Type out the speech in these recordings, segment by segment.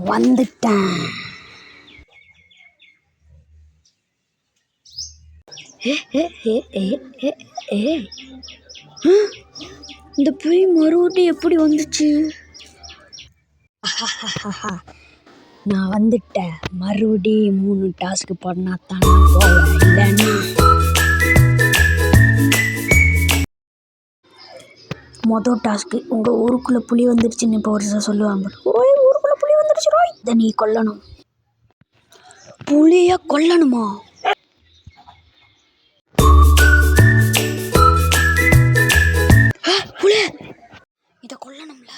வந்துட்டேன். இந்த புலி மறுபடியும் எப்படி வந்துச்சு? நான் வந்துட்டேன். மறுபடியும் 3 டாஸ்க்கு பண்ணா தான் நான் போவேன். இல்லைன்னா மொதல் டாஸ்க்கு உங்கள் ஊருக்குள்ளே புலி வந்துடுச்சுன்னு இப்போ ஒரு சொல்லுவாங்க. ஓய், ஊருக்குள்ளே புலி வந்துடுச்சு ரோய், இதை நீ கொல்லணும். புலியை கொல்லணுமா? புலி இதை கொல்லணும்ல.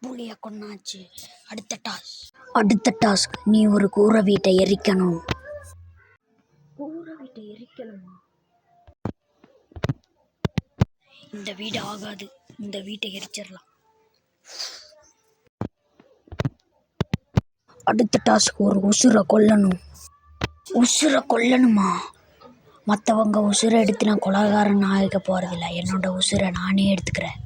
புலியை கொன்னாச்சு. அடுத்த டாஸ்க் நீ ஒரு கூரை வீட்டை எரிக்கணும். கூரை வீட்டை எரிக்கணுமா? இந்த வீடு ஆகாது. இந்த வீட்டை எரிச்சிடலாம். அடுத்த டாஸ்க் ஒரு உசுரை கொல்லணும். உசுரை கொல்லணுமா? மற்றவங்க உசுரை எடுத்து நான் கொலகாரன் ஆக போகிறதில்ல. என்னோட உசுரை நானே எடுத்துக்கிறேன்.